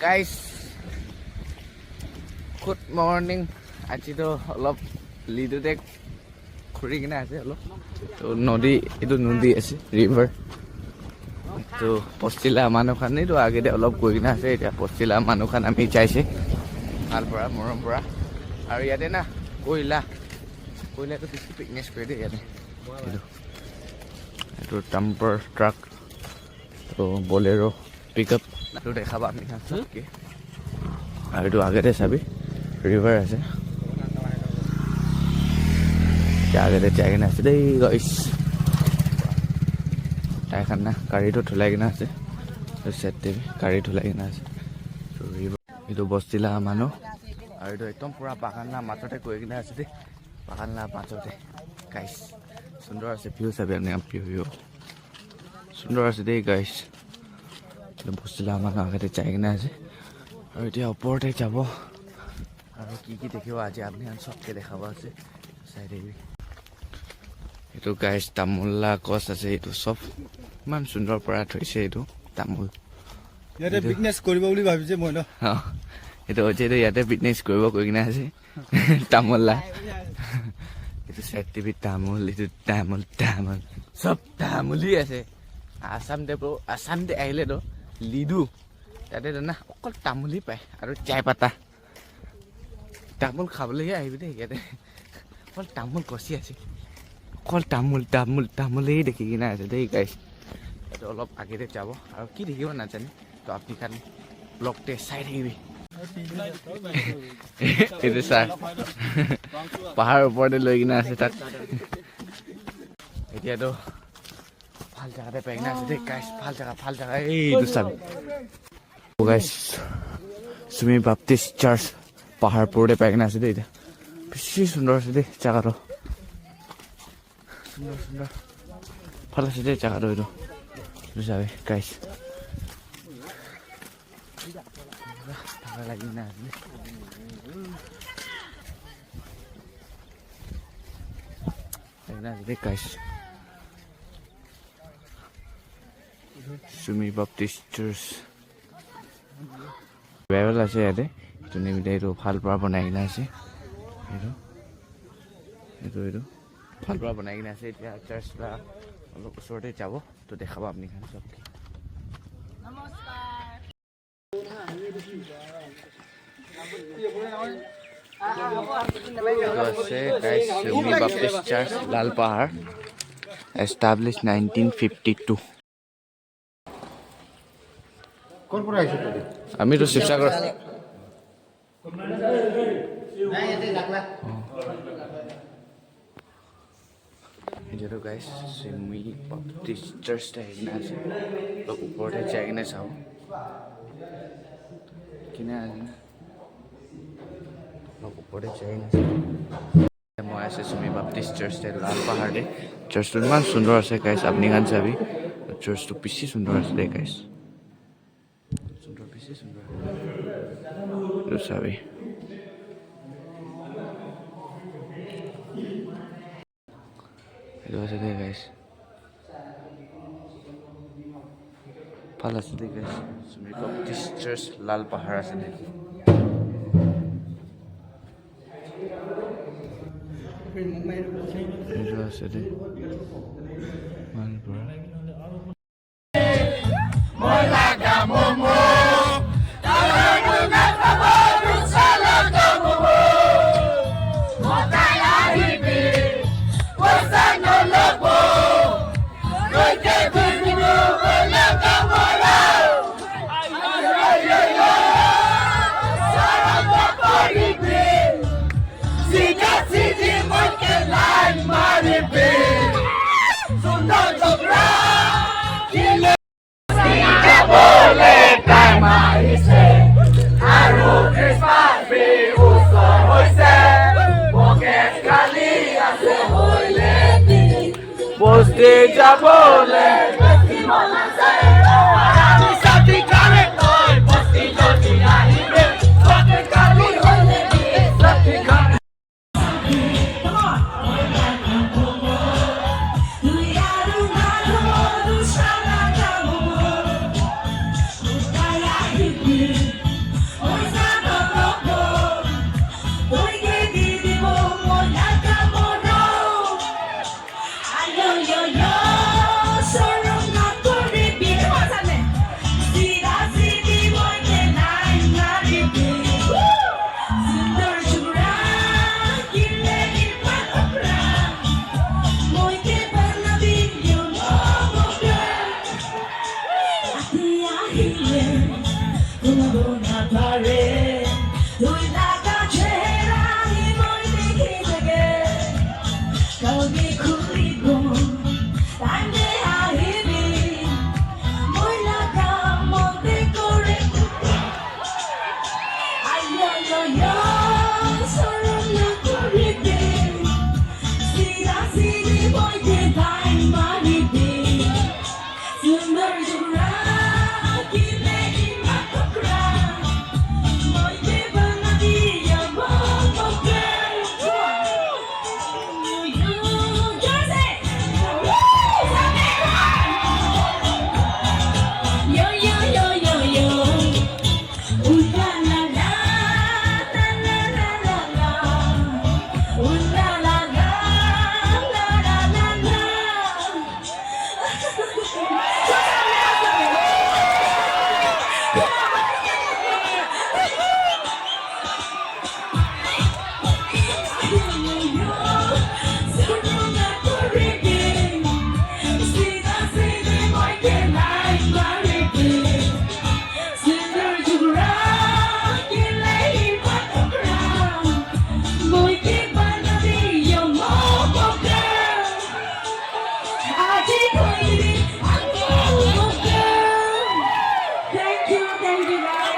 Guys good morning. আজিতো অলপ লিডুতে ঘূৰি কিনে আছে অলপ তো নদী, এইটো নদী আছে ৰিভাৰ। তো পষ্টিলা মানুহখান এইটো আগেতে অলপ গৈ কিনে আছে। এতিয়া পষ্টিলা মানুহখান আমি যাইছে ভাল পৰা মৰম পৰা। আৰু ইয়াতে না কয়লাটো বেছি পিকনিক কৰে দেই ইয়াতে। এইটো টাম্পাৰ ট্ৰাক তো বলেৰো পিক আপ এইটো দেখাবা আমি চবকে। আৰু এইটো আগতে চাবি ৰিভাৰ আছে, আগতে যাই কিনে আছে দেই গাইছ। তাইখান না গাড়ীটো ধুলাই কিনে আছে, চেট টিভি গাড়ী ধুলাই কিনে আছে। এইটো বস্তিলা মানুহ আৰু এইটো একদম পুৰা বাগানলা মাজতে গৈ কিনে আছে দেই, বাগানলা মাজতে গাইছ। সুন্দৰ আছে ভিউ চাবি আপুনি, ভিউ সুন্দৰ আছে দেই গাইছ। বস্তিলা মানুহ আগতে যাই কিনে আছে আৰু এতিয়া ওপৰতে যাব আৰু কি কি দেখিব আজি আপুনি চবকে দেখাব আছে চাই থাকিবি। এইটো গাইছ তামোলা গছ আছে, এইটো চব ইমান সুন্দৰ পৰা থৈছে। এইটো তামোল ইয়াতে বিজনেছ কৰিব বুলি ভাবিছে মই ন। এইটো হৈছে এইটো ইয়াতে বিজনেছ কৰিব কৈ কিনে আছে তামোলা। এইটো চাইড টিভি তামোল, এইটো তামোল তামোল চব তামোলেই আছে। আসামতে আহিলেতো লিডু তাতে না অকল তামোলেই পায় আৰু চাই পাতা। তামোল খাবলৈহে আহিবি দেই, ইয়াতে অকল তামোল গছি আছে, অকল তামোলেই দেখি কিনে আছে দেই গাইছ। এইটো অলপ আগেতে যাব আৰু কি দেখিব নাজানে তো আপুনি খান ব্লগতে চাই থাকিবি। এইটো চাৰ পাহাৰৰ ওপৰতে লৈ কিনে আছে তাত। এতিয়াতো ভাল জেগাতে পাই কিনে আছে দেই গাইছ, ভাল জেগা এইটো চাবি গাইছ। চুমি বাপ্তিষ্ট চাৰ্চ পাহাৰ ওপৰতে পাই কিনে আছে দেই। এতিয়া বেছি সুন্দৰ আছে দেই জেগাটো, সুন্দৰ ভাল আছে দেই জেগাটো। এইটো চাবি গাইছ, ভালো লাগি কিনে আছে দেই গাইছ। চুমি বাপ্তিষ্ট চাৰ্চ বাইবেল আছে ইয়াতে, যোনে এইটো ভাল পৰা বনাই কিনে আছে। এইটো ভাল পৰা বনাই কিনে আছে। এতিয়া চাৰ্চটা অলপ ওচৰতে যাব তো দেখাব আপুনি খান চবকে। আছে গাইছ চুমি বাপ্তিষ্ট চাৰ্চ লাল পাহাৰ, এষ্টাব্লিছ 1952। আমিতো শিৱসাগৰ। এতিয়াতো গাইছ চুমি বাপ্তিষ্ট চাৰ্চটা আহি কিনে আছে, অলপ ওপৰতে যাই কিনে চাওঁ কিনে আছে অলপ ওপৰতে যাই কিনে চাওঁ। মই আছে চুমি বাপ্তিষ্ট চাৰ্চতে লাল পাহাৰতে। চাৰ্চটো ইমান সুন্দৰ আছে গাইছ, আপুনি খান চাবি চাৰ্চটো বেছি সুন্দৰ আছে দেই গাইছ, বেছি সুন্দৰ এইটো চাবি। এইটো আছে দেই গাইছ, ভাল আছে দেই গাইছ। চুমি বাপ্তিষ্ট চাৰ্চ লাল পাহাৰ আছে দেই। এইটো আছে দেই ভাল পৰা। বস্তি যাবলে নাথাৰে